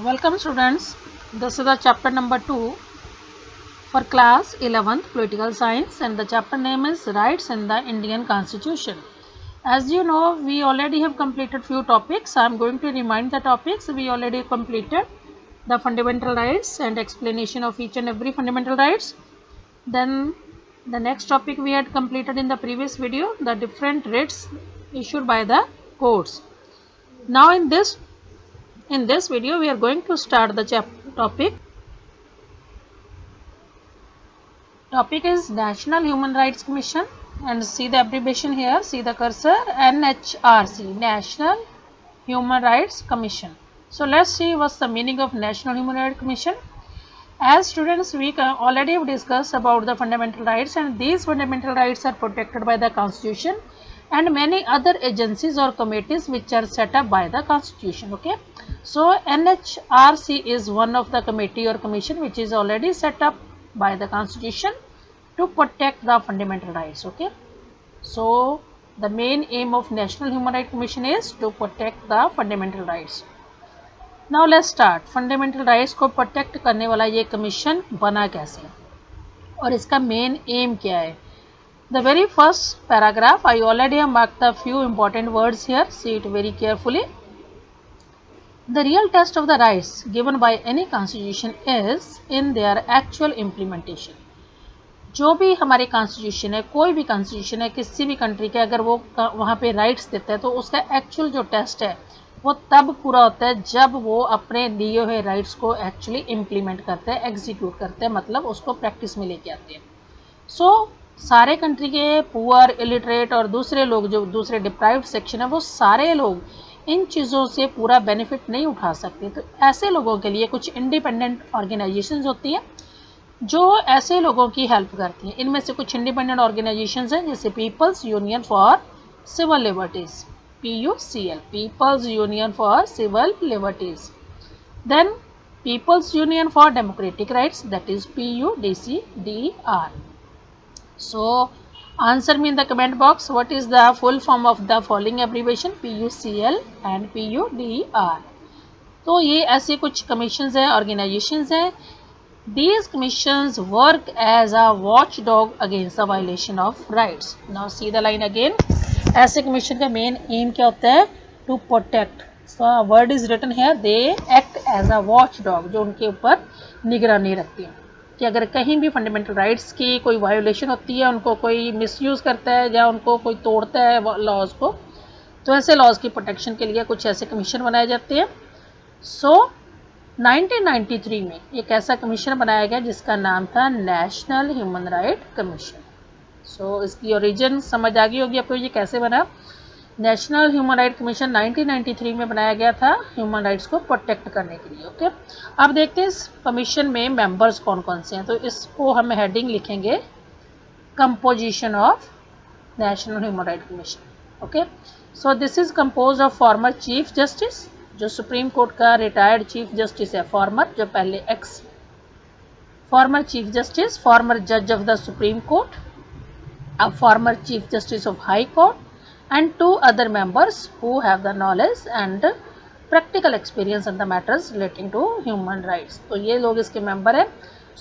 Welcome students, this is the chapter number 2 for class 11th political science and the chapter name is rights in the Indian constitution. As you know, we already have completed few topics. I am going to remind the topics. We already completed the fundamental rights and explanation of each and every fundamental rights. Then the next topic we had completed in the previous video, the different writs issued by the courts. Now in this video we are going to start the topic. Topic is National Human Rights Commission and see the abbreviation here, see the cursor, NHRC, National Human Rights Commission. So let's see what's the meaning of National Human Rights Commission. As students, we already have discussed about the fundamental rights, and these fundamental rights are protected by the Constitution and many other agencies or committees which are set up by the Constitution. Okay, so NHRC is one of the committee or commission which is already set up by the Constitution to protect the fundamental rights. Okay, so the main aim of National Human Rights Commission is to protect the fundamental rights. Now let's start. Fundamental rights को protect करने वाला ये commission बना कैसे और इसका main aim क्या है. The very first paragraph I already have marked a few important words here. See it very carefully. The real test of the rights given by any constitution is in their actual implementation. जो भी हमारे constitution है, कोई भी constitution है किसी भी country के, अगर वो वहाँ पे राइट्स देता है तो उसका एक्चुअल जो टेस्ट है वो तब पूरा होता है जब वो अपने दिए हुए राइट्स को एक्चुअली इम्प्लीमेंट करते हैं, एग्जीक्यूट करते हैं, मतलब उसको प्रैक्टिस में लेके आते हैं. सो सारे कंट्री के पुअर, इलिटरेट और दूसरे लोग जो दूसरे डिप्राइव्ड सेक्शन है वो सारे लोग इन चीज़ों से पूरा बेनिफिट नहीं उठा सकते. तो ऐसे लोगों के लिए कुछ इंडिपेंडेंट ऑर्गेनाइजेशंस होती हैं जो ऐसे लोगों की हेल्प करती हैं. इनमें से कुछ इंडिपेंडेंट ऑर्गेनाइजेशंस हैं जैसे People's Union for Civil Liberties, PUCL, People's Union for Civil Liberties. Then People's Union for Democratic Rights, that is PUDCDR. So answer me in the comment box what is the full form of the following abbreviation PUCL and PUDR. तो ये ऐसे कुछ commissions हैं, organizations हैं. These commissions work as a watchdog against the violation of rights. Now see the line again. ऐसे commission का main aim क्या होता है? To protect. Word is written here, they act as a watch dog, जो उनके ऊपर निगरानी रखती है कि अगर कहीं भी फंडामेंटल राइट्स की कोई वायोलेशन होती है, उनको कोई मिसयूज करता है या उनको कोई तोड़ता है लॉज को, तो ऐसे लॉज की प्रोटेक्शन के लिए कुछ ऐसे कमीशन बनाए जाते हैं. सो 1993 में एक ऐसा कमीशन बनाया गया जिसका नाम था नेशनल ह्यूमन राइट कमीशन. सो इसकी ओरिजिन समझ आ गई होगी आपको ये कैसे बना. नेशनल ह्यूमन राइट कमीशन 1993 में बनाया गया था ह्यूमन राइट्स को प्रोटेक्ट करने के लिए. ओके, अब देखते हैं इस कमीशन में मेंबर्स कौन कौन से हैं. तो इसको हम हेडिंग लिखेंगे composition of national human right commission. Okay, so this is compose of former chief justice, जो सुप्रीम कोर्ट का रिटायर्ड चीफ जस्टिस है, फॉर्मर जो पहले ex former chief justice, former जज of the supreme court, a former chief justice of high court and 2 other members who have the knowledge and practical experience in the matters relating to human rights. तो ये लोग इसके member हैं,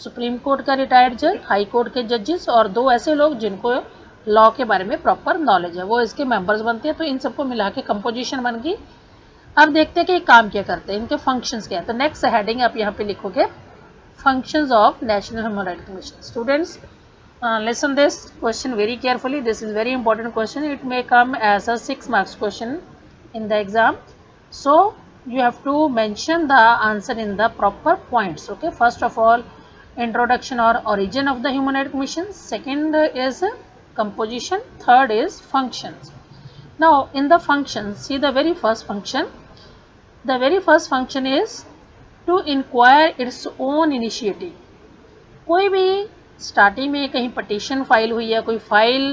supreme court का retired जज, high court के जजेस और 2 ऐसे लोग जिनको लॉ के बारे में प्रॉपर नॉलेज है, वो इसके मेंबर्स बनते हैं. तो इन सबको मिला के कंपोजिशन बन गई. अब देखते हैं कि काम क्या करते हैं, इनके फंक्शंस क्या है. तो नेक्स्ट हेडिंग आप यहाँ पे लिखोगे functions of national human right commission. Students, listen this question very carefully. This is very important question. It may come as a 6 marks question in the exam. So you have to mention the answer in the proper points. Okay, first of all, introduction or origin of the Human Rights Commission. Second is composition. Third is functions. Now in the functions, see the very first function. The very first function is to inquire its own initiative. कोई भी starting में कहीं petition file हुई है, कोई file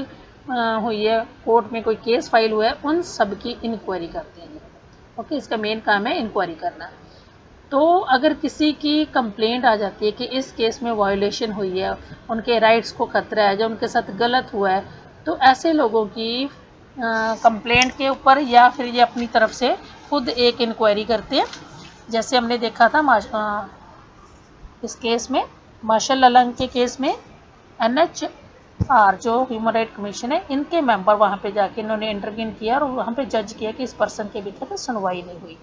हुई है, court में कोई केस फाइल हुआ है, उन सब की इंक्वायरी करते हैं. ओके, इसका मेन काम है इंक्वायरी करना. तो अगर किसी की कंप्लेंट आ जाती है कि इस केस में वायोलेशन हुई है, उनके राइट्स को खतरा है, जो उनके साथ गलत हुआ है, तो ऐसे लोगों की कंप्लेंट के ऊपर या फिर ये अपनी तरफ से खुद एक इंक्वायरी करते हैं जैसे हमने देखा था इस केस में, मार्शल ललंग के केस में NHR जो ह्यूमन राइट कमीशन है, इनके मेंबर वहाँ पे जाके इन्होंने इंटरव्यून किया और वहाँ पे जज किया कि इस पर्सन के भी कहते सुनवाई नहीं हुई,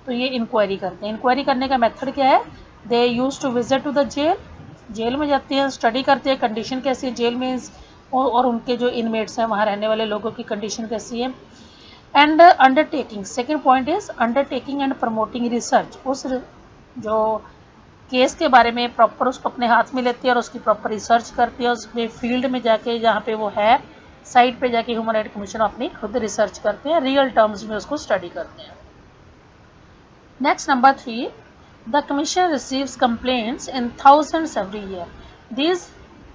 तो ये इंक्वायरी करते हैं। इंक्वायरी करने का मेथड क्या है, they use to visit to the jail, jail में जाते हैं, स्टडी करते हैं कंडीशन कैसी है जेल में और उनके जो इनमेट्स हैं वहाँ रहने वाले लोगों की कंडीशन कैसी है। And undertaking, second point is undertaking and promoting research, उस जो केस के बारे में प्रॉपर उसको अपने हाथ में लेती है और उसकी प्रॉपर रिसर्च करती है, उसमें फील्ड में जाके जहाँ पे वो है साइट पे जाके ह्यूमन राइट कमीशन अपनी खुद रिसर्च करते हैं, रियल टर्म्स में उसको स्टडी करते हैं। Next number 3, the commission receives complaints in thousands every year,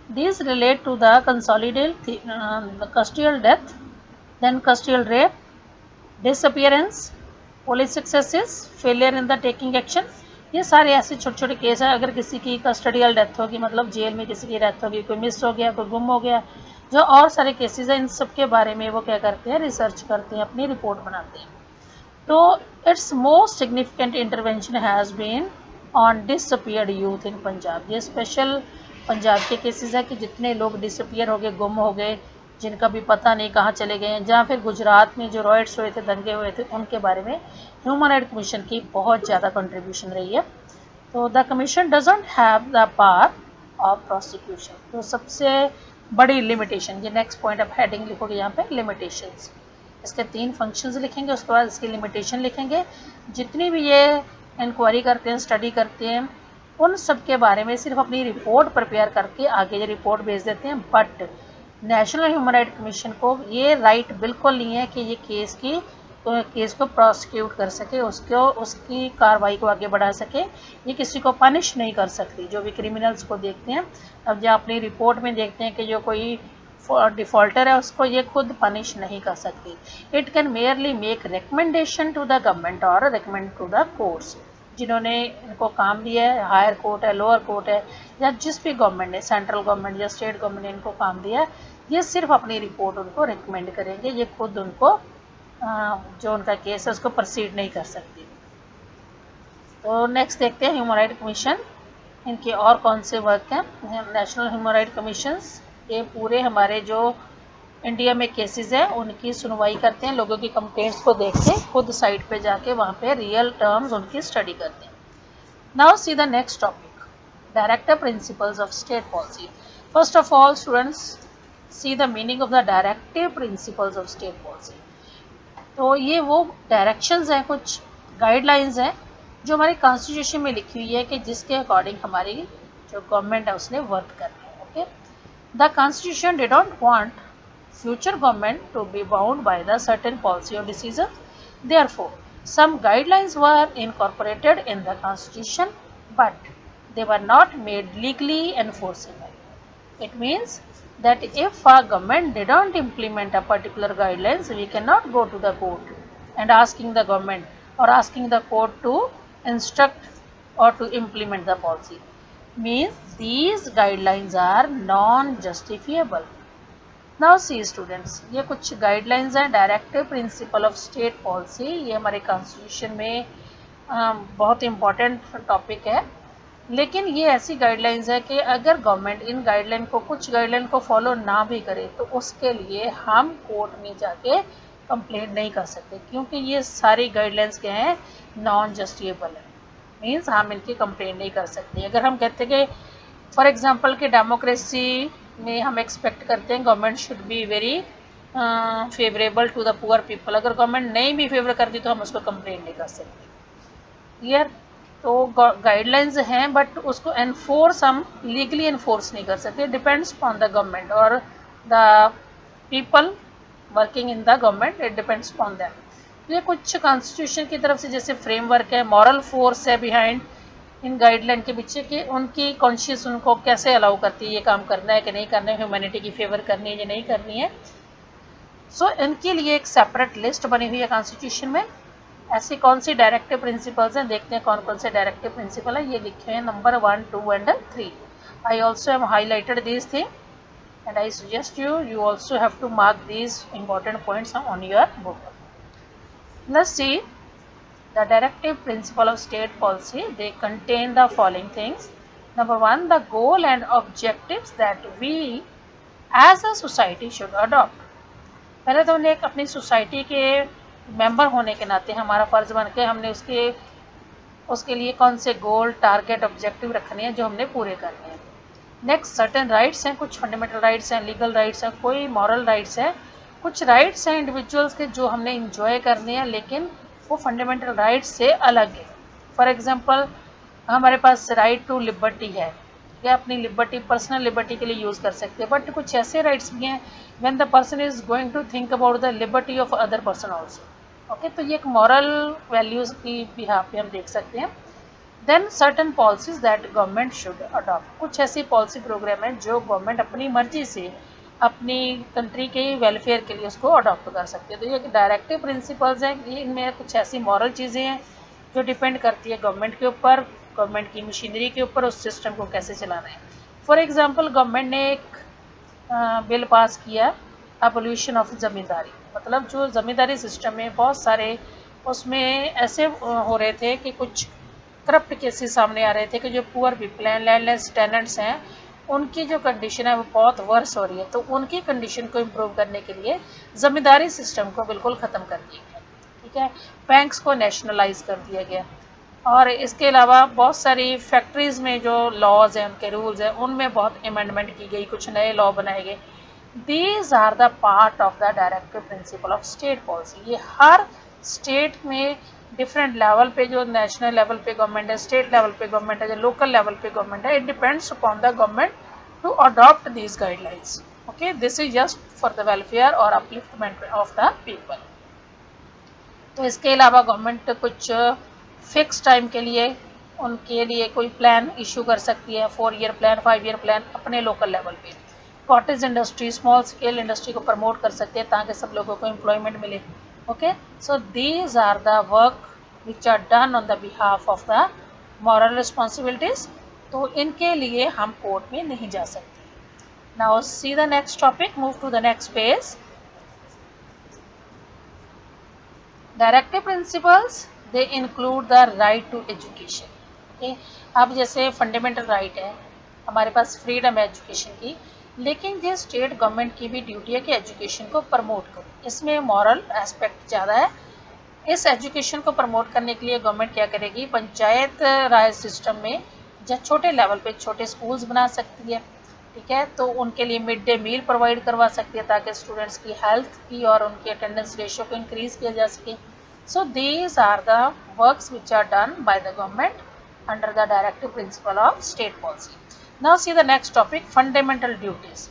these relate to the consolidated custodial death, then custodial rape, disappearance, police excesses, failure in the taking action। ये सारे ऐसे छोटे छोटे case हैं। अगर किसी की कस्टडियल डेथ होगी, मतलब जेल में किसी की डेथ होगी, कोई मिस हो गया, कोई गुम हो गया, जो और सारे केसेस हैं, इन सब के बारे में वो क्या करते हैं, रिसर्च करते हैं, अपनी रिपोर्ट बनाते हैं। तो it's most significant intervention has been on disappeared youth in Punjab. ये स्पेशल पंजाब के केसेस है कि जितने लोग डिसअपियर हो गए, गुम हो गए, जिनका भी पता नहीं कहाँ चले गए हैं, जहाँ फिर गुजरात में जो रॉयट्स हुए थे, दंगे हुए थे, उनके बारे में ह्यूमन राइट कमीशन की बहुत ज़्यादा कंट्रीब्यूशन रही है। तो the commission doesn't have the power of prosecution, तो सबसे बड़ी लिमिटेशन, ये नेक्स्ट पॉइंट आप हेडिंग लिखोगे यहाँ पे, लिमिटेशंस। इसके 3 फंक्शंस लिखेंगे, उसके बाद इसकी लिमिटेशन लिखेंगे। जितनी भी ये इंक्वायरी करते हैं, स्टडी करते हैं, उन सब के बारे में सिर्फ अपनी रिपोर्ट प्रिपेयर करके आगे ये रिपोर्ट भेज देते हैं। But national human right commission को ये राइट बिल्कुल नहीं है कि ये केस को प्रोसिक्यूट कर सके, उसकी कार्रवाई को आगे बढ़ा सके, ये किसी को पनिश नहीं कर सकती। जो भी क्रिमिनल्स को देखते हैं, अब जो अपनी रिपोर्ट में देखते हैं कि जो कोई डिफॉल्टर है, उसको ये खुद पनिश नहीं कर सकती। It can merely make recommendation to the government और रिकमेंड टू द कोर्ट्स, जिन्होंने इनको काम दिया है, हायर कोर्ट है, लोअर कोर्ट है, या जिस भी गवर्नमेंट ने, सेंट्रल गवर्नमेंट या स्टेट गवर्नमेंट ने इनको काम दिया है, ये सिर्फ अपनी रिपोर्ट उनको रिकमेंड करेंगे, ये खुद उनको जो उनका केस है उसको प्रोसीड नहीं कर सकती। तो नेक्स्ट देखते हैं ह्यूमन राइट कमीशन, इनके और कौन से वर्क हैं। नेशनल ह्यूमन राइट कमीशंस ये पूरे हमारे जो इंडिया में केसेस हैं उनकी सुनवाई करते हैं, लोगों की कंप्लेंट्स को देखते हैं, खुद साइट पे जाके वहाँ पे रियल टर्म्स उनकी स्टडी करते हैं। Now see the next topic, director principles of state policy. First of all students, see the meaning of the directive principles of state policy. तो ये वो डायरेक्शंस हैं, कुछ गाइडलाइंस हैं जो हमारी कॉन्स्टिट्यूशन में लिखी हुई है कि जिसके अकॉर्डिंग हमारी जो गवर्नमेंट है उसने वर्क करना है। Okay, the constitution did not want future government to be bound by the certain policy or decisions. Therefore, some guidelines were incorporated in the constitution, but they were not made legally enforceable. It means that if a government did not implement a particular guidelines, we cannot go to the court and asking the government or asking the court to instruct or to implement the policy. Means these guidelines are non-justifiable. Now see students, ये कुछ guidelines हैं, directive principle of state policy, ये हमारे constitution में बहुत important topic है। लेकिन ये ऐसी गाइडलाइंस है कि अगर गवर्नमेंट इन गाइडलाइन को, कुछ गाइडलाइन को फॉलो ना भी करे तो उसके लिए हम कोर्ट में जाके कंप्लेंट नहीं कर सकते, क्योंकि ये सारी गाइडलाइंस क्या हैं, नॉन जस्टिफिएबल है। मीन्स हम इनकी कंप्लेंट नहीं कर सकते। अगर हम कहते हैं कि फॉर एग्जांपल कि डेमोक्रेसी में हम एक्सपेक्ट करते हैं government should be very favourable to the poor people, अगर गवर्नमेंट नहीं भी फेवर करती तो हम उसको कंप्लेंट नहीं कर सकते। क्लियर? तो गाइडलाइंस हैं बट उसको एनफोर्स हम लीगली एनफोर्स नहीं कर सकते, डिपेंड्स ऑन द गवर्नमेंट और the people working in the government, it depends on them. ये कुछ कॉन्स्टिट्यूशन की तरफ से जैसे फ्रेमवर्क है, मॉरल फोर्स है बिहाइंड इन गाइडलाइन के पीछे कि उनकी कॉन्शियस उनको कैसे अलाउ करती है ये काम करना है कि नहीं करना है, ह्यूमैनिटी की फेवर करनी है या नहीं करनी है। सो इनके लिए एक सेपरेट लिस्ट बनी हुई है कॉन्स्टिट्यूशन में। ऐसी कौन सी डायरेक्टिव प्रिंसिपल्स हैं, देखते हैं कौन कौन से डायरेक्टिव प्रिंसिपल है। ये लिखे हैं number 1, 2 and 3। I also have highlighted this thing and I suggest you also have to mark these important points on your book. Let's see The directive principle of state policy, they contain the following things. Number one, the goal and objectives that we as a society should adopt. पहले तो हमने एक अपनी society के member होने के नाते हमारा फर्ज बन के हमने उसके लिए कौन से गोल, टारगेट, ऑब्जेक्टिव रखने हैं जो हमने पूरे करने हैं. नेक्स्ट, सर्टेन राइट्स हैं, कुछ फंडामेंटल राइट्स हैं, लीगल राइट्स हैं, कोई मॉरल राइट्स हैं, कुछ राइट्स हैं इंडिविजुअल्स के जो हमने इंजॉय करने हैं लेकिन वो फंडामेंटल राइट्स से अलग है. फॉर एग्जांपल, हमारे पास राइट टू लिबर्टी है, या अपनी लिबर्टी, पर्सनल लिबर्टी के लिए यूज़ कर सकते हैं. बट कुछ ऐसे राइट्स भी हैं when the person is going to think about the liberty of other person also. Okay, तो ये एक मॉरल वैल्यूज़ की बिहाफ पे हम देख सकते हैं. Then certain policies that government should adopt. कुछ ऐसी पॉलिसी प्रोग्राम है जो गवर्नमेंट अपनी मर्जी से अपनी कंट्री के वेलफेयर के लिए उसको अडॉप्ट कर सकती है. तो ये डायरेक्टिव प्रिंसिपल्स हैं, ये इनमें कुछ ऐसी मॉरल चीज़ें हैं जो डिपेंड करती है गवर्नमेंट के ऊपर, गवर्नमेंट की मशीनरी के ऊपर, उस सिस्टम को कैसे चलाना है. फॉर एग्जांपल, गवर्नमेंट ने एक बिल पास किया एबोल्यूशन ऑफ ज़मींदारी. मतलब जो ज़मींदारी सिस्टम में बहुत सारे उसमें ऐसे हो रहे थे कि कुछ करप्ट केसेस सामने आ रहे थे कि जो पुअर पीपल हैं, लैंडलेस टेनेंट्स हैं, उनकी जो कंडीशन है वो बहुत वर्स हो रही है. तो उनकी कंडीशन को इम्प्रूव करने के लिए ज़मींदारी सिस्टम को बिल्कुल ख़त्म कर दिया गया. ठीक है, बैंक्स को नेशनलाइज कर दिया गया. और इसके अलावा बहुत सारी फैक्ट्रीज़ में जो लॉज हैं, उनके रूल्स हैं, उनमें बहुत अमेंडमेंट की गई, कुछ नए लॉ बनाए गए. These are the part of the directive principle of state policy. ये हर स्टेट में डिफरेंट लेवल पे, जो नेशनल लेवल पे गवर्नमेंट है, स्टेट लेवल पे गवर्नमेंट है, जो लोकल लेवल पे गवर्नमेंट है, it depends upon the government to adopt these guidelines. Okay, this is just for the welfare और अपलिफ्टमेंट ऑफ द पीपल. तो इसके अलावा गवर्नमेंट कुछ फिक्स टाइम के लिए उनके लिए कोई प्लान इशू कर सकती है, 4 ईयर प्लान, 5 ईयर प्लान अपने लोकल लेवल पे. Cottage industry, small scale industry को प्रमोट कर सकते हैं ताकि सब लोगों को एम्प्लॉयमेंट मिले. Okay, so these are the work which are done on the behalf of the moral responsibilities. तो इनके लिए हम कोर्ट में नहीं जा सकते. Now see the next topic, move to the next page. Directive principles, they include the right to education. Okay, अब जैसे फंडामेंटल राइट है, हमारे पास फ्रीडम है एजुकेशन की, लेकिन ये स्टेट गवर्नमेंट की भी ड्यूटी है कि एजुकेशन को प्रमोट करो. इसमें मॉरल एस्पेक्ट ज़्यादा है. इस एजुकेशन को प्रमोट करने के लिए गवर्नमेंट क्या करेगी, पंचायत राज सिस्टम में या छोटे लेवल पे छोटे स्कूल्स बना सकती है. ठीक है, तो उनके लिए मिड डे मील प्रोवाइड करवा सकती है ताकि स्टूडेंट्स की हेल्थ की और उनकी अटेंडेंस रेशियो को इंक्रीज किया जा सके. So these are the works which are done by the government under the directive principle of state policy. Now see the next topic, fundamental duties.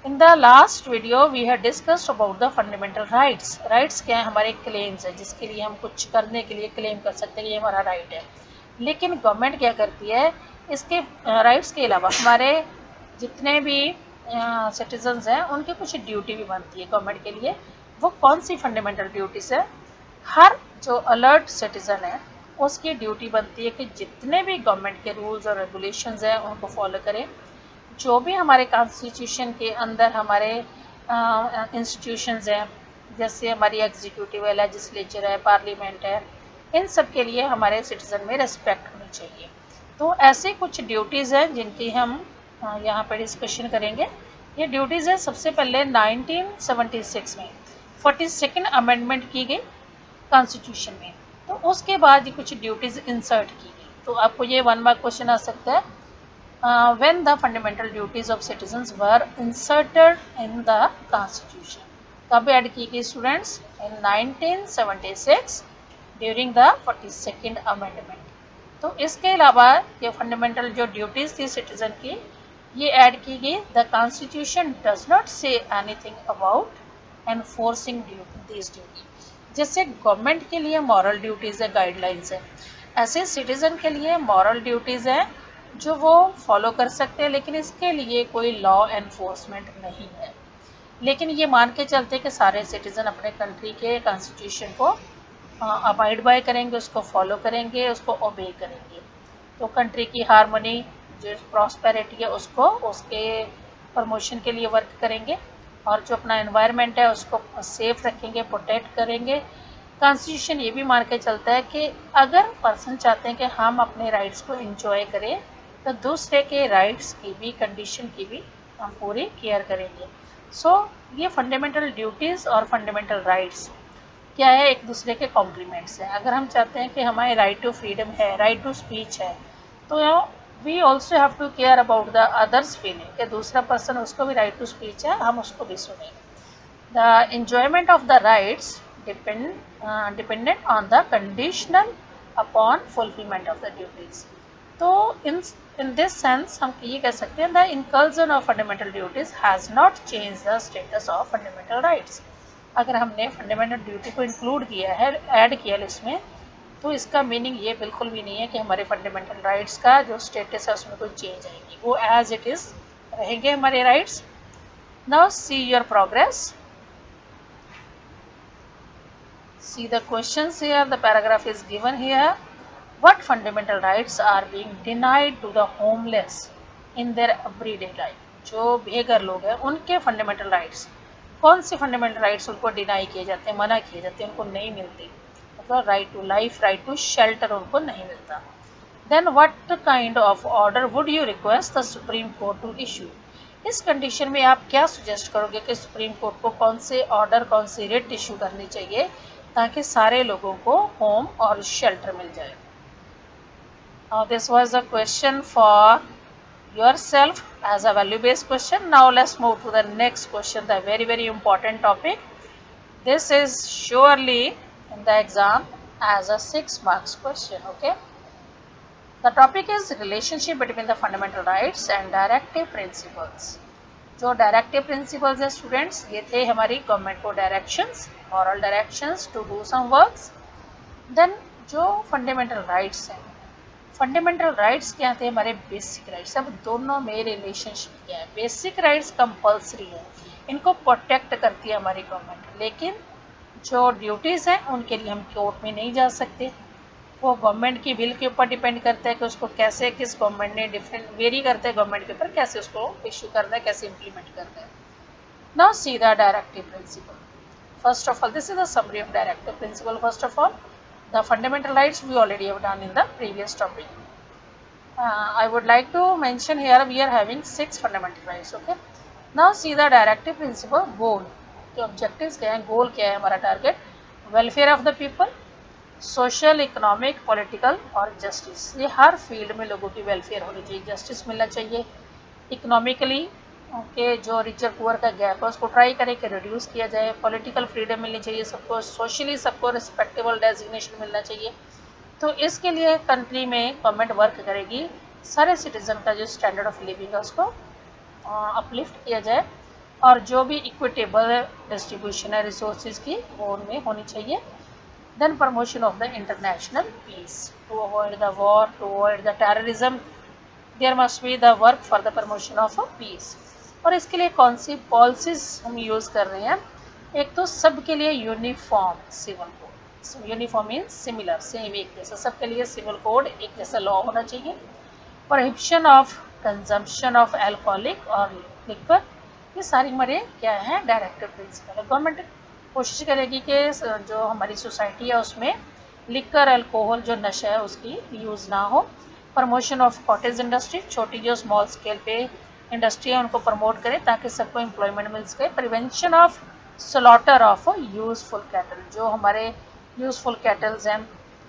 In the last video we had discussed about the fundamental rights. Rights क्या है, हमारे claims है जिसके लिए हम कुछ करने के लिए claim कर सकते हैं कि ये हमारा right है. लेकिन गवर्नमेंट क्या करती है, इसके rights के अलावा हमारे जितने भी citizens हैं उनकी कुछ ड्यूटी भी बनती है गवर्नमेंट के लिए. वो कौन सी फंडामेंटल ड्यूटीज है, हर जो अलर्ट सिटीजन है उसकी ड्यूटी बनती है कि जितने भी गवर्नमेंट के रूल्स और रेगुलेशंस हैं उनको फॉलो करें. जो भी हमारे कॉन्स्टिट्यूशन के अंदर हमारे इंस्टीट्यूशंस हैं, जैसे हमारी एग्जीक्यूटिव है, लेजिस्लेचर है, पार्लियामेंट है, इन सब के लिए हमारे सिटीजन में रिस्पेक्ट होनी चाहिए. तो ऐसे कुछ ड्यूटीज़ हैं जिनकी हम यहाँ पर डिस्कशन करेंगे. ये ड्यूटीज़ है, सबसे पहले 1976 में 42nd अमेंडमेंट की गई कॉन्स्टिट्यूशन में. तो उसके बाद ये कुछ ड्यूटीज इंसर्ट की गई. तो आपको ये 1 मार्क क्वेश्चन आ सकता है, when the fundamental duties of citizens were inserted in the constitution. कब ऐड की गई students, in 1976 during the 42nd amendment. तो इसके अलावा ये फंडामेंटल जो ड्यूटीज थी सिटीजन की, ये ऐड की गई. The constitution does not say anything about enforcing this duty. जैसे गवर्नमेंट के लिए मॉरल ड्यूटीज़ है, गाइडलाइंस है, ऐसे सिटीज़न के लिए मॉरल ड्यूटीज़ है जो वो फॉलो कर सकते हैं, लेकिन इसके लिए कोई लॉ एनफोर्समेंट नहीं है. लेकिन ये मान के चलते कि सारे सिटीज़न अपने कंट्री के कॉन्स्टिट्यूशन को अबाइड बाय करेंगे, उसको फॉलो करेंगे, उसको ओबे करेंगे. तो कंट्री की हारमोनी, जो प्रॉस्पेरिटी है, उसको उसके प्रमोशन के लिए वर्क करेंगे, और जो अपना एनवायरनमेंट है उसको सेफ रखेंगे, प्रोटेक्ट करेंगे, कॉन्स्टिट्यूशन ये भी मान के चलता है कि अगर पर्सन चाहते हैं कि हम अपने राइट्स को इंजॉय करें तो दूसरे के राइट्स की भी, कंडीशन की भी हम पूरी केयर करेंगे। सो ये फंडामेंटल ड्यूटीज़ और फंडामेंटल राइट्स क्या है, एक दूसरे के कॉम्प्लीमेंट्स हैं। अगर हम चाहते हैं कि हमारे राइट टू फ्रीडम है, राइट टू स्पीच है, तो we also have to care about the others feeling कि दूसरा पर्सन, उसको भी राइट टू स्पीच है, हम उसको भी सुनें। The enjoyment of the rights dependent on the conditional upon fulfillment of the duties। तो in this sense हम ये कह सकते हैं the inclusion of fundamental duties has not changed the status of fundamental rights। अगर हमने फंडामेंटल ड्यूटी को include किया है, ऐड किया लिस्ट में, तो इसका मीनिंग ये बिल्कुल भी नहीं है कि हमारे फंडामेंटल राइट्स का जो स्टेटस है उसमें कोई चेंज आएगी, वो एज इट इज रहेंगे हमारे rights. Now see your progress. See the questions here, the paragraph is given here. What fundamental rights are being denied to the homeless in their everyday life? जो बेघर लोग हैं उनके fundamental rights, कौन से fundamental rights उनको deny किए जाते हैं, मना किए जाते हैं, उनको नहीं मिलते। मतलब right to life, right to shelter उनको नहीं मिलता। Then what kind of order would you request the supreme Court to issue? इस कंडीशन में आप क्या सुजेस्ट करोगे कि सुप्रीम कोर्ट को कौन से ऑर्डर, कौन सी रिट इशू करनी चाहिए ताकि सारे लोगों को होम और शेल्टर मिल जाए। Now this was a question for yourself as a value based question. Now let's move to the next question, the very important topic. This is surely in the exam as a 6 marks question. Okay, the topic is relationship between the fundamental rights and directive principles। जो directive principles है students, ये थे हमारी government को directions, moral directions to do some works. Then जो fundamental rights हैं, fundamental rights क्या थे, हमारे बेसिक राइट्स। अब दोनों में रिलेशनशिप क्या है? बेसिक राइट्स कंपल्सरी है, इनको प्रोटेक्ट करती है हमारी गवर्नमेंट, लेकिन जो ड्यूटीज़ हैं उनके लिए हम कोर्ट में नहीं जा सकते। वो गवर्नमेंट की बिल के ऊपर डिपेंड करता है कि उसको कैसे, किस गवर्नमेंट ने डिफरेंट वेरी करते हैं गवर्नमेंट के ऊपर, कैसे उसको इशू करना है, कैसे इम्प्लीमेंट करना है। Now see the directive principle. First of all, this is the summary of directive principle. First of all, the fundamental rights we already have done in the previous topic. I would like to mention here we are having 6 fundamental rights. Okay, now see the directive principle. Goal, जो objectives क्या है, goal क्या है हमारा, target welfare of the people, social, economic, political और justice. ये हर field में लोगों की वेलफेयर होनी चाहिए, जस्टिस मिलना चाहिए। इकोनॉमिकली के जो रिचर पुअर का गैप है उसको ट्राई करें कि रिड्यूस किया जाए। पॉलिटिकल फ्रीडम मिलनी चाहिए सबको, सोशली सबको रिस्पेक्टेबल डेजिग्नेशन मिलना चाहिए। तो इसके लिए कंट्री में गवर्नमेंट वर्क करेगी, सारे सिटीजन का जो स्टैंडर्ड ऑफ लिविंग है उसको अपलिफ्ट किया जाए, और जो भी इक्विटेबल डिस्ट्रीब्यूशन है रिसोर्सेज की वो उनमें होनी चाहिए। Then promotion of the international peace, to avoid the war, to avoid the terrorism, there must be the work for the promotion of a peace। और इसके लिए कौन सी पॉलिसीज हम यूज़ कर रहे हैं? एक तो सबके लिए uniform civil code, uniform means similar, same, एक जैसा, सबके लिए सिविल कोड एक जैसा लॉ होना चाहिए। Prohibition of consumption of alcoholic और लिक्वर, ये सारी हमारे क्या है, डायरेक्टिव प्रिंसिपल। गवर्नमेंट कोशिश करेगी कि जो हमारी सोसाइटी है उसमें लिकर, अल्कोहल, जो नशा है उसकी यूज़ ना हो। प्रमोशन ऑफ कॉटेज इंडस्ट्री, छोटी जो स्मॉल स्केल पे इंडस्ट्री है उनको प्रमोट करें ताकि सबको एम्प्लॉयमेंट मिल सके। Prevention of slaughter of useful cattle, जो हमारे यूजफुल कैटल्स हैं,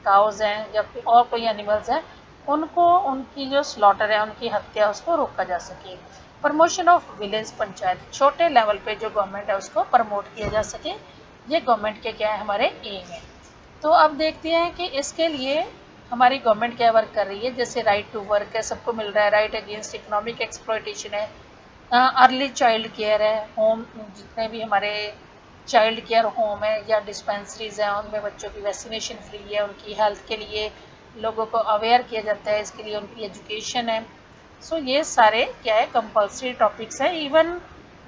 काउज हैं या और कोई एनिमल्स हैं, उनको उनकी जो स्लॉटर है, उनकी हत्या, उसको रोका जा सके। प्रमोशन ऑफ विलेज पंचायत, छोटे लेवल पे जो गवर्नमेंट है उसको प्रमोट किया जा सके। ये गवर्नमेंट के क्या है, हमारे एम है। तो अब देखते हैं कि इसके लिए हमारी गवर्नमेंट क्या वर्क कर रही है। जैसे राइट टू वर्क है, सबको मिल रहा है, राइट अगेंस्ट इकोनॉमिक एक्सप्लॉयटेशन है, अर्ली चाइल्ड केयर है, होम, जितने भी हमारे चाइल्ड केयर होम है या डिस्पेंसरीज हैं उनमें बच्चों की वैक्सीनेशन फ्री है, उनकी हेल्थ के लिए लोगों को अवेयर किया जाता है, इसके लिए उनकी एजुकेशन है। सो ये सारे क्या है, कंपल्सरी टॉपिक्स है। Even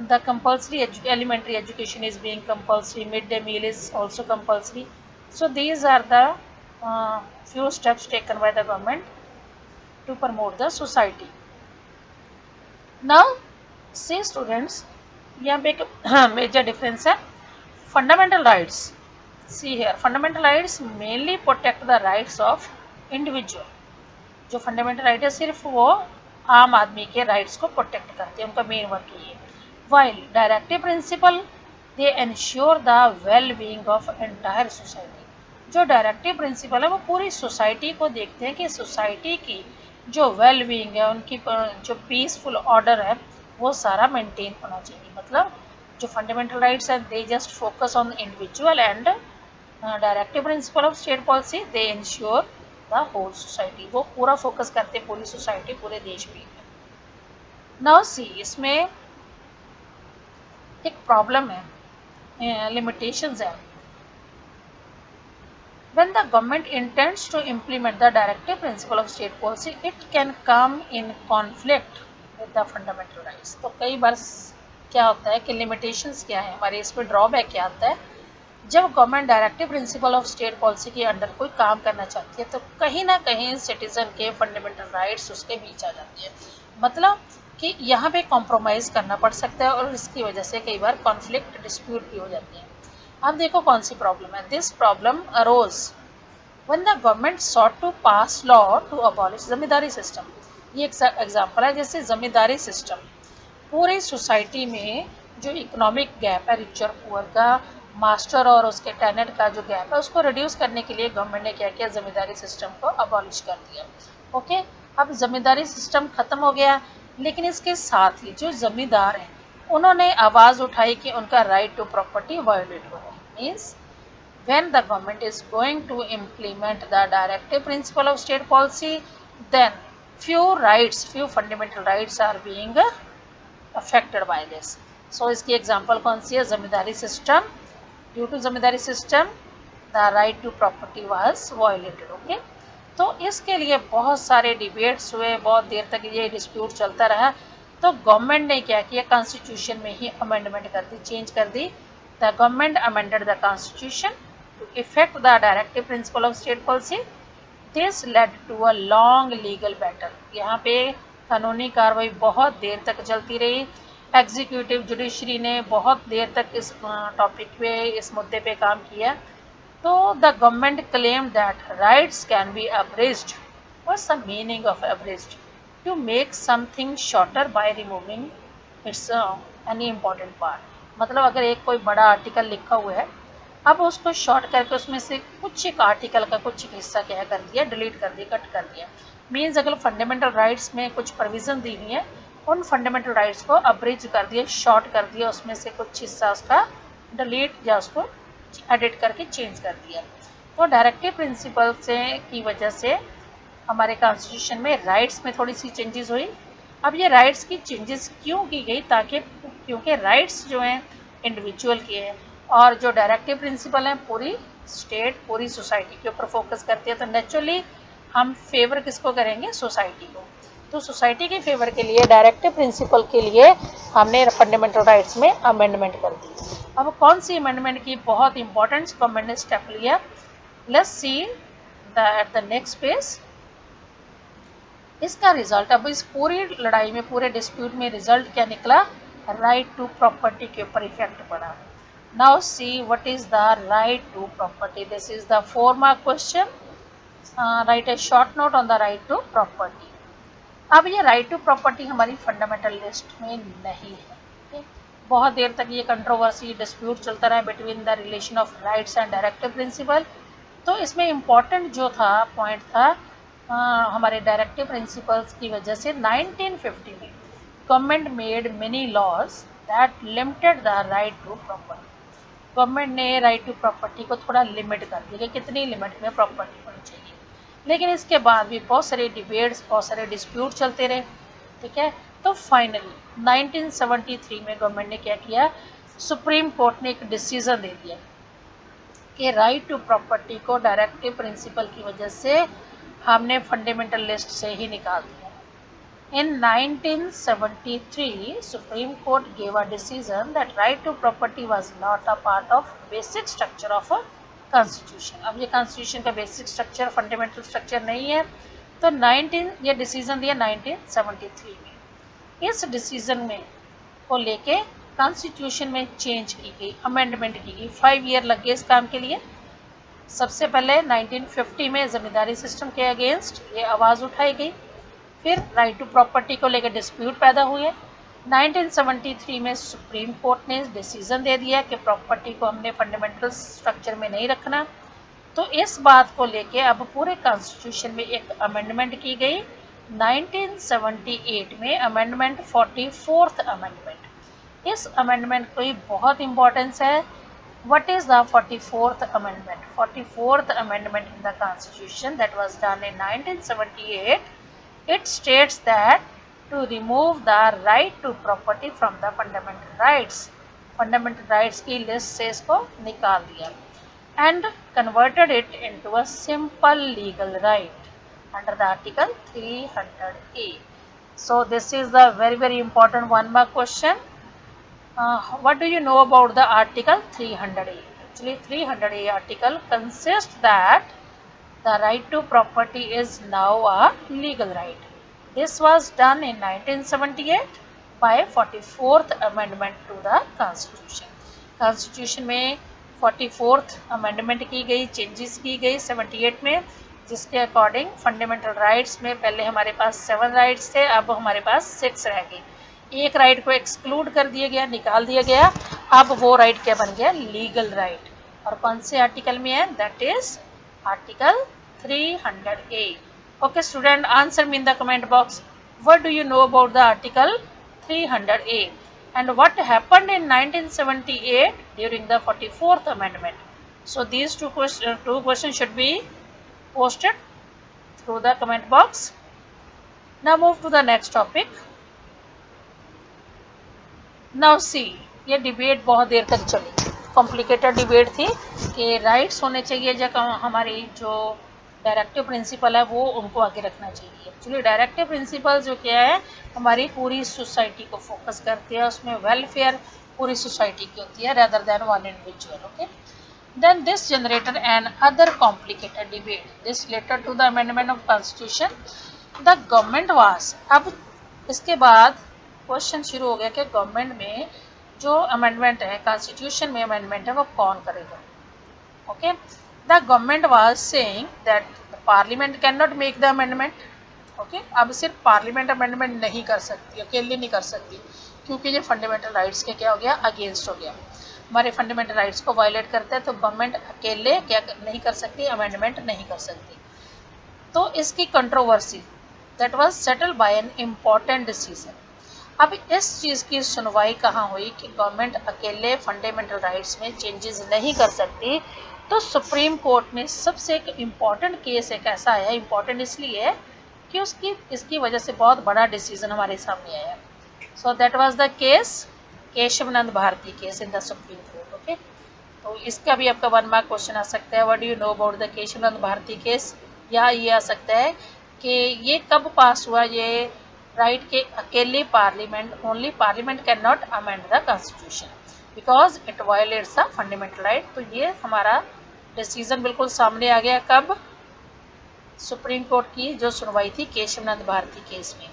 the compulsory elementary education is being compulsory, midday meal is also compulsory। So these are the few steps taken by the government to promote the society। Now see students, यहाँ पे एक major difference है। Fundamental rights see here fundamental rights mainly protect the rights of individual. जो fundamental right है सिर्फ वो आम आदमी के राइट्स को प्रोटेक्ट करते हैं, उनका मेन वर्क ये है। While directive principle they ensure the well being of entire society. जो डायरेक्टिव प्रिंसिपल है वो पूरी सोसाइटी को देखते हैं कि सोसाइटी की जो वेल बीइंग है, उनकी जो पीसफुल ऑर्डर है वो सारा मेंटेन होना चाहिए। मतलब जो फंडामेंटल राइट्स हैं they just focus on individual and directive principle of state policy they ensure the whole society. वो पूरा फोकस करते हैं पूरी सोसाइटी, पूरे देश में। नाउ सी, इसमें एक प्रॉब्लम है, लिमिटेशंस है। When the government intends to implement the directive principle of state policy, it can come in conflict with the fundamental rights. तो कई बार क्या होता है कि लिमिटेशंस क्या है हमारे, इसमें ड्रॉबैक क्या आता है। जब government directive principle of state policy के अंडर कोई काम करना चाहती है तो कहीं ना कहीं सिटीजन के फंडामेंटल राइट्स उसके बीच आ जाती है। मतलब कि यहाँ पे कॉम्प्रोमाइज़ करना पड़ सकता है और इसकी वजह से कई बार कॉन्फ्लिक्ट डिस्प्यूट भी हो जाते हैं। अब देखो कौन सी प्रॉब्लम है। This problem arose when the government sought to pass law to abolish zamindari system. ये एक एग्जांपल है, जैसे जमींदारी सिस्टम पूरी सोसाइटी में जो इकोनॉमिक गैप है, रिच और पुअर का, मास्टर और उसके टेनेंट का जो गैप है, उसको रिड्यूस करने के लिए गवर्नमेंट ने क्या किया, जमींदारी सिस्टम को अबॉलिश कर दिया। ओके, अब जमींदारी सिस्टम खत्म हो गया, लेकिन इसके साथ ही जो जमींदार हैं उन्होंने आवाज़ उठाई कि उनका राइट टू प्रॉपर्टी वायोलेट हो रहा है। Means when the government is going to implement the directive principle of state policy, then few fundamental rights are being affected by this. So इसकी एग्जांपल कौन सी है, zamindari system. Due to zamindari system the right to property was violated. Okay, तो इसके लिए बहुत सारे debates हुए, बहुत देर तक ये डिस्प्यूट चलता रहा। तो गवर्नमेंट ने क्या किया, कॉन्स्टिट्यूशन में ही अमेंडमेंट कर दी, चेंज कर दी। The government amended the constitution to effect the directive principle of state policy. This led to a long legal battle. यहाँ पे कानूनी कार्रवाई बहुत देर तक चलती रही। एग्जीक्यूटिव जुडिशरी ने बहुत देर तक इस टॉपिक पे, इस मुद्दे पे काम किया। तो the government claim that rights can be abridged. What's the meaning of abridged? To make something shorter by removing its any important part. मतलब अगर एक कोई बड़ा आर्टिकल लिखा हुआ है, अब उसको शॉर्ट करके उसमें से कुछ एक आर्टिकल का कुछ हिस्सा क्या कर दिया, डिलीट कर दिया, कट कर दिया। मीन्स अगर फंडामेंटल राइट्स में कुछ प्रोविजन दी हुई है, उन फंडामेंटल राइट्स को अब्रिज कर दिया, शॉर्ट कर दिया, उसमें से कुछ हिस्सा उसका डिलीट या उसको एडिट करके चेंज कर दिया। तो डायरेक्टिव प्रिंसिपल से की वजह से हमारे कॉन्स्टिट्यूशन में राइट्स में थोड़ी सी चेंजेस हुई। अब ये राइट्स की चेंजेस क्यों की गई, ताकि क्योंकि राइट्स जो हैं इंडिविजुअल के हैं और जो डायरेक्टिव प्रिंसिपल हैं पूरी स्टेट, पूरी सोसाइटी के ऊपर फोकस करती है। तो नेचुरली हम फेवर किसको करेंगे, सोसाइटी को। तो सोसाइटी के फेवर के लिए डायरेक्टिव प्रिंसिपल के लिए हमने फंडामेंटल राइट्स में अमेंडमेंट कर दी। अब कौन सी अमेंडमेंट की, बहुत इंपॉर्टेंट गवर्नमेंट ने स्टेप लिया। Let's see at the next page इसका रिजल्ट। अब इस पूरी लड़ाई में, पूरे डिस्प्यूट में रिजल्ट क्या निकला, राइट टू प्रॉपर्टी के ऊपर इफेक्ट पड़ा। Now see what is the right to property. This is the 4 mark question. Write a short note on the right to property. अब ये right to property हमारी fundamental list में नहीं है। okay? बहुत देर तक ये कंट्रोवर्सी, डिस्प्यूट चलता रहा between the relation of rights and directive principal. तो इसमें इम्पॉर्टेंट जो था पॉइंट था हमारे डायरेक्टिव प्रिंसिपल्स की वजह से 1950 में government made many laws that limited the right to property. Government ने राइट टू प्रॉपर्टी को थोड़ा लिमिट कर दिया कि कितनी लिमिट में प्रॉपर्टी होनी चाहिए। लेकिन इसके बाद भी बहुत सारे डिबेट्स, बहुत सारे डिस्प्यूट चलते रहे। ठीक है, तो फाइनली 1973 में गवर्नमेंट ने क्या किया, सुप्रीम कोर्ट ने एक डिसीजन दे दिया कि राइट टू प्रॉपर्टी को डायरेक्टिव प्रिंसिपल की वजह से हमने फंडामेंटल लिस्ट से ही निकाल दिया। In 1973, Supreme Court gave a decision that right to property was not a part of basic structure of a constitution. अब ये constitution का basic structure, fundamental structure नहीं है। तो ये decision दिया 1973 में। इस decision में को लेके constitution में change की गई, amendment की गई। 5 year लग गए इस काम के लिए। सबसे पहले 1950 में जमींदारी सिस्टम के अगेंस्ट ये आवाज़ उठाई गई। फिर राइट टू प्रॉपर्टी को लेकर डिस्प्यूट पैदा हुए। 1973 में सुप्रीम कोर्ट ने डिसीजन दे दिया कि प्रॉपर्टी को हमने फंडामेंटल स्ट्रक्चर में नहीं रखना। तो इस बात को लेके अब पूरे कॉन्स्टिट्यूशन में एक अमेंडमेंट की गई 1978 में, अमेंडमेंट 44th अमेंडमेंट। इस अमेंडमेंट की बहुत इंपॉर्टेंस है। What is the 44th amendment? 44th amendment in the constitution that was done in 1978, it states that to remove the right to property from the fundamental rights, fundamental rights की list से इसको निकाल दिया and converted it into a simple legal right under the article 300A. So this is the very important one mark question. What do you know about the article 300A? Actually 300A article consists that the right to property is now a legal right. This was done in 1978 by 44th amendment to the constitution. Constitution में 44th amendment की गई, changes की गई 78 में, जिसके according fundamental rights में पहले हमारे पास 7 राइट्स थे, अब हमारे पास 6 रह गई। एक राइट को एक्सक्लूड कर दिया गया, निकाल दिया गया। अब वो राइट क्या बन गया? Legal right. और कौन से आर्टिकल में है? That is article 300A. Okay student, answer me in the comment box, what do you know about the article 300A and what happened in 1978 during the 44th amendment? So these two questions should be posted through the comment box. Now move to the next topic. Now see, ये debate बहुत देर तक चली, complicated debate थी कि rights होने चाहिए या हमारी जो डायरेक्टिव प्रिंसिपल है वो उनको आगे रखना चाहिए। एक्चुअली डायरेक्टिव प्रिंसिपल जो क्या है, हमारी पूरी सोसाइटी को फोकस करती है, उसमें वेलफेयर पूरी सोसाइटी की होती है rather than one individual. Okay, then this generated an other complicated debate this related to the amendment of constitution. The government was, अब इसके बाद क्वेश्चन शुरू हो गया कि गवर्नमेंट में जो अमेंडमेंट है, कॉन्स्टिट्यूशन में अमेंडमेंट है, वो कौन करेगा। Okay, the government was saying that parliament can not make the amendment. Okay, अब सिर्फ पार्लियामेंट अमेंडमेंट नहीं कर सकती, अकेले नहीं कर सकती, क्योंकि ये फंडामेंटल राइट्स के क्या हो गया? अगेंस्ट हो गया, हमारे फंडामेंटल राइट्स को वायलेट करते हैं। तो गवर्नमेंट अकेले क्या नहीं कर सकती? अमेंडमेंट नहीं कर सकती। तो इसकी controversy that was settled bye an important decision. अब इस चीज़ की सुनवाई कहाँ हुई कि गवर्नमेंट अकेले फंडामेंटल राइट्स में चेंजेस नहीं कर सकती। तो सुप्रीम कोर्ट में सबसे एक इम्पॉर्टेंट केस एक ऐसा आया, इम्पॉर्टेंट इसलिए कि इसकी वजह से बहुत बड़ा डिसीजन हमारे सामने आया। So that was the case Kesavananda Bharati case in the supreme court. Okay, तो इसका भी आपका 1 मार्क क्वेश्चन आ सकता है, what do you know about the Kesavananda Bharati case. या ये आ सकता है कि ये कब पास हुआ, ये राइट के अकेले only parliament can not amend the constitution because it violets the fundamental right. तो ये हमारा डिसीजन बिल्कुल सामने आ गया कब? सुप्रीम कोर्ट की जो सुनवाई थी केशवनंद भारती केस में।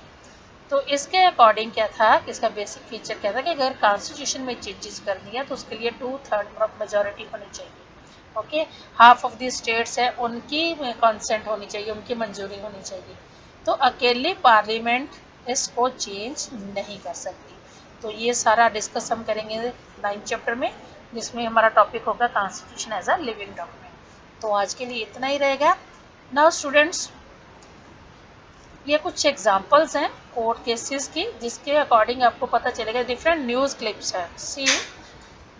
तो इसके अकॉर्डिंग क्या था, इसका बेसिक फीचर क्या था कि अगर कॉन्स्टिट्यूशन में चेंजेस करनी है तो उसके लिए 2/3 मेजॉरिटी होनी चाहिए। Okay, half of the states है उनकी कंसेंट होनी चाहिए, उनकी मंजूरी होनी चाहिए। तो अकेले पार्लियामेंट इसको चेंज नहीं कर सकती। तो ये सारा डिस्कस हम करेंगे 9th चैप्टर में, जिसमें हमारा टॉपिक होगा constitution as a living document. तो आज के लिए इतना ही रहेगा। नाउ स्टूडेंट्स, ये कुछ एग्जांपल्स हैं कोर्ट केसेस की, जिसके अकॉर्डिंग आपको पता चलेगा। डिफरेंट न्यूज़ क्लिप्स है। सी,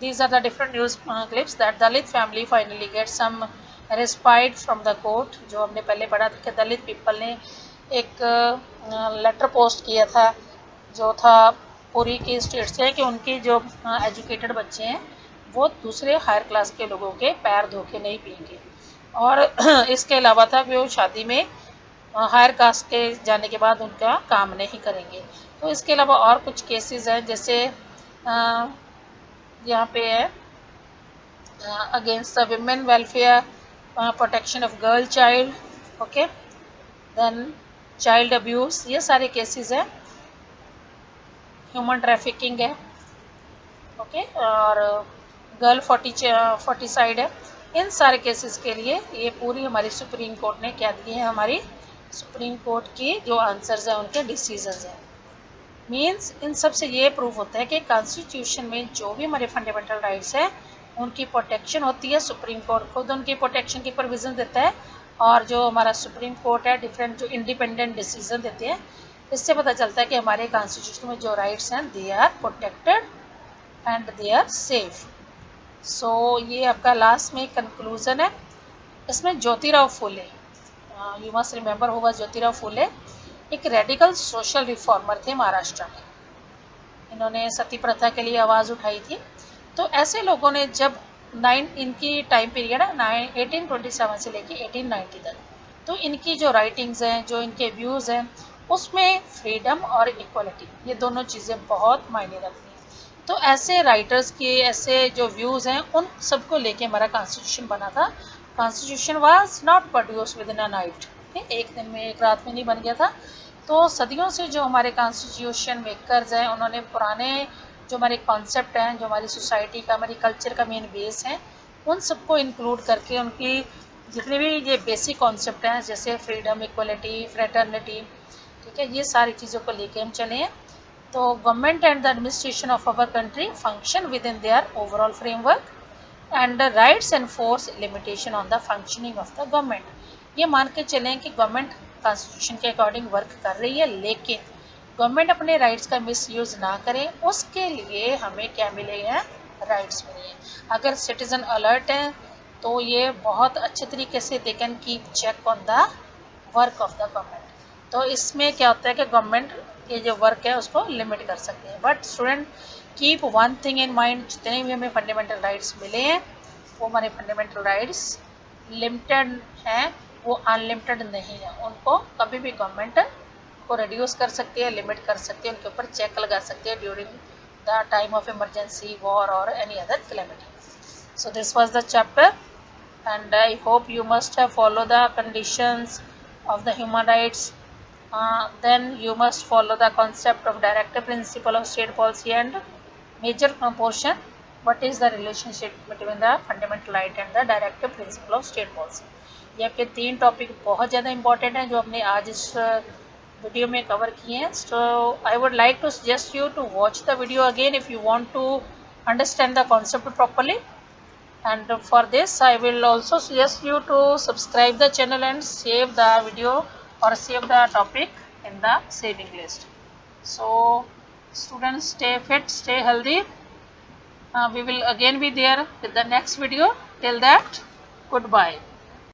these are the different news clips that Dalit family finally gets some respite from the court। जो हमने पहले पढ़ा था कि दलित पीपल ने एक लेटर पोस्ट किया था, जो था पूरी की स्टेट से, कि उनके जो एजुकेटेड बच्चे हैं वो दूसरे हायर क्लास के लोगों के पैर धो के नहीं पिएंगे। और इसके अलावा था कि वो शादी में हायर कास्ट के जाने के बाद उनका काम नहीं करेंगे। तो इसके अलावा और कुछ केसेस हैं, जैसे यहाँ पे है against the women welfare, protection of girl child, okay, then child abuse, ये सारे केसेस हैं। ह्यूमन ट्रैफिकिंग है, ओके, और गर्ल फोर्टिसाइड है। इन सारे केसेस के लिए ये पूरी हमारी सुप्रीम कोर्ट ने क्या दी है, हमारी सुप्रीम कोर्ट की जो आंसर्स हैं उनके डिसीजंस हैं। मीन्स इन सब से ये प्रूव होता है कि कॉन्स्टिट्यूशन में जो भी हमारे फंडामेंटल राइट्स हैं उनकी प्रोटेक्शन होती है। सुप्रीम कोर्ट खुद उनकी प्रोटेक्शन की प्रोविज़न देता है, और जो हमारा सुप्रीम कोर्ट है डिफरेंट जो इंडिपेंडेंट डिसीजन देते हैं, इससे पता चलता है कि हमारे कॉन्स्टिट्यूशन में जो राइट्स हैं they are protected and they are safe. So ये आपका लास्ट में कंक्लूजन है। इसमें Jyotirao Phule, you must remember होगा ज्योतिराव फुले एक रेडिकल सोशल रिफॉर्मर थे महाराष्ट्र में। इन्होंने सती प्रथा के लिए आवाज़ उठाई थी। तो ऐसे लोगों ने जब इनकी टाइम पीरियड है 1827 से लेके 1890 तक, तो इनकी जो राइटिंग्स हैं, जो इनके व्यूज़ हैं, उसमें फ्रीडम और इक्वलिटी ये दोनों चीज़ें बहुत मायने रखती हैं। तो ऐसे राइटर्स के ऐसे जो व्यूज़ हैं उन सबको लेके हमारा कॉन्स्टिट्यूशन बना था। Constitution was not produce with in a night, एक दिन में एक रात में नहीं बन गया था। तो सदियों से जो हमारे कॉन्स्टिट्यूशन मेकर्स हैं उन्होंने पुराने जो हमारे कॉन्सेप्ट हैं, जो हमारी सोसाइटी का, हमारी कल्चर का मेन बेस है, उन सबको इंक्लूड करके उनकी जितने भी ये बेसिक कॉन्सेप्ट हैं जैसे फ्रीडम, इक्वलिटी, फ्रेटर्निटी, ठीक है, ये सारी चीज़ों को लेके हम चले हैं। तो government and the administration of our country function within their overall framework and the rights enforce limitation on the functioning of the government. ये मान के चलें कि गवर्नमेंट कॉन्स्टिट्यूशन के अकॉर्डिंग वर्क कर रही है, लेकिन गवर्नमेंट अपने राइट्स का मिसयूज ना करे, उसके लिए हमें क्या मिले हैं, राइट्स मिले हैं। अगर सिटीजन अलर्ट हैं तो ये बहुत अच्छे तरीके से they can keep check on the work of the government. तो इसमें क्या होता है कि गवर्नमेंट ये जो वर्क है उसको लिमिट कर सकते हैं। But student keep one thing in mind, जितने भी हमें फंडामेंटल राइट्स मिले हैं वो हमारे फंडामेंटल राइट्स लिमिटेड हैं, वो अनलिमिटेड नहीं है। उनको कभी भी गवर्नमेंट को रिड्यूस कर सकती है, लिमिट कर सकती है, उनके ऊपर चेक लगा सकती है during the time of emergency, war और any other calamity. So this was the chapter and I hope you must have followed the conditions of the human rights. Then you must follow the concept of directive principle of state policy and major portion what is the relationship between the fundamental right and the directive principle of state policy. ये आपके 3 topic बहुत ज़्यादा important हैं जो हमने आज इस video में कवर किए हैं. So I would like to suggest you to watch the video again if you want to understand the concept properly. And for this I will also suggest you to subscribe the channel and save the video or save the topic in the saving list. So students, stay fit, stay healthy. We will again be there with the next video. Till that, goodbye.